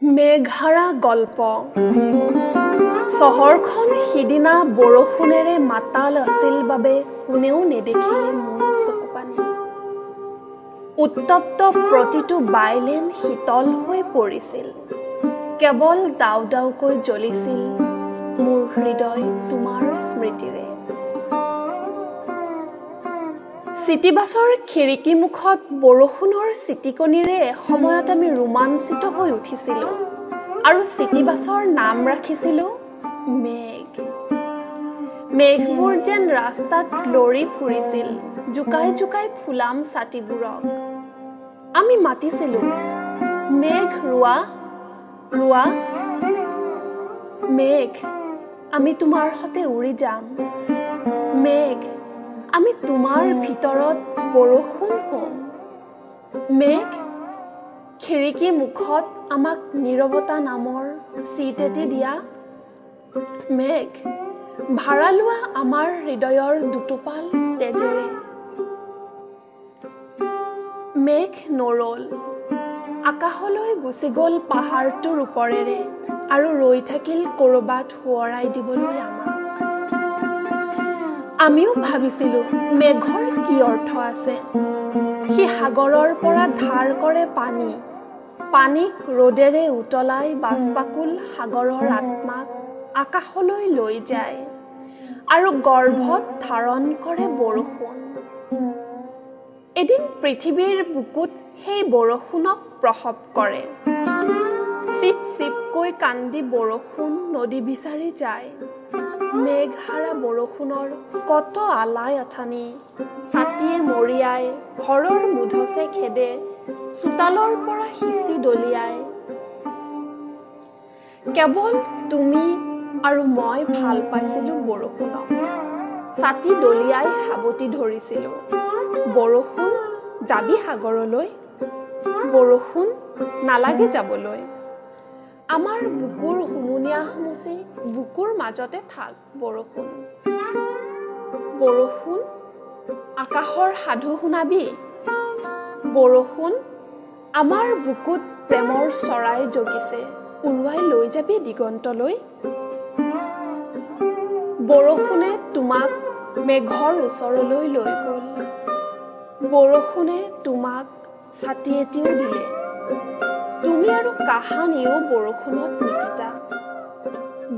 মেঘহাৰা গল্প। চহৰখন সিদিনা বৰষুণেৰে মাতাল আছিল বাবে কোনেও নেদেখিলে মোৰ চকুপানী। উত্তপ্ত প্ৰতিটো বাইলেন শীতল হৈ পৰিছিল। কেৱল দাউ দাউকৈ জ্বলিছিল মোৰ হৃদয় তোমাৰ স্মৃতিৰে। চিটিবাছৰ খিৰিকী মুখত বৰষুণৰ চিটিকনিৰে এসময়ত আমি ৰোমাঞ্চিত হৈ উঠিছিলোঁ আৰু চিটিবাছৰ নাম ৰাখিছিলোঁ মেঘ। মেঘবোৰ যেন ৰাস্তাত লৰি ফুৰিছিল, জোকাই জোকাই ফুলাম ছাতিবোৰক। আমি মাতিছিলোঁ, মেঘ ৰোৱা ৰোৱা, মেঘ আমি তোমাৰ সতে উৰি যাম, মেঘ আমি তোমাৰ ভিতৰত বৰষুণ হ'ম। মেঘ খিৰিকী মুখত আমাক নীৰৱতা নামৰ চিট এটি দিয়া, মেঘ ভাড়া লোৱা আমাৰ হৃদয়ৰ দুটোপাল তেজেৰে। মেঘ নৰল, আকাশলৈ গুচি গ'ল পাহাৰটোৰ ওপৰেৰে আৰু ৰৈ থাকিল ক'ৰবাত সোঁৱৰাই দিবলৈ আমাক। আমিও ভাবিছিলোঁ মেঘৰ কি অৰ্থ আছে। সি সাগৰৰ পৰা ধাৰ কৰে পানী, পানীক ৰ'দেৰে উতলাই বাষ্পাকুল সাগৰৰ আত্মাক আকাশলৈ লৈ যায় আৰু গৰ্ভত ধাৰণ কৰে বৰষুণ। এদিন পৃথিৱীৰ বুকুত সেই বৰষুণক প্ৰসৱ কৰে। চিপ চিপকৈ কান্দি বৰষুণ নদী বিচাৰি যায়। মেঘহাৰা বৰষুণৰ কত আলাই আথানি, ছাতিয়ে মৰিয়াই, ঘৰৰ মুধচে খেদে, চোতালৰ পৰা সিঁচি দলিয়াই। কেৱল তুমি আৰু মই ভাল পাইছিলোঁ বৰষুণক। ছাতি দলিয়াই সাৱটি ধৰিছিলোঁ, বৰষুণ যাবি সাগৰলৈ, বৰষুণ নালাগে যাবলৈ। আমাৰ বুকুৰ হুমুনিয়া হুমুচি বুকুৰ মাজতে থাক বৰষুণ। বৰষুণ আকাশৰ সাধু শুনাবি, বৰষুণ আমাৰ বুকুত প্ৰেমৰ চৰাই জগিছে, উৰুৱাই লৈ যাবি দিগন্তলৈ। বৰষুণে তোমাক মেঘৰ ওচৰলৈ লৈ গ'ল, বৰষুণে তোমাক ছাতি এটিও দিলে। তুমি আৰু কাহানিও বৰষুণত নিতিতা।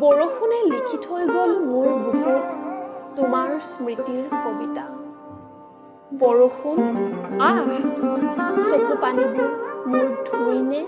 বৰষুণে লিখি থৈ গ'ল মোৰ বুকুত তোমাৰ স্মৃতিৰ কবিতা। বৰষুণ আহ, চকু পানীবোৰ মোৰ ধুই নে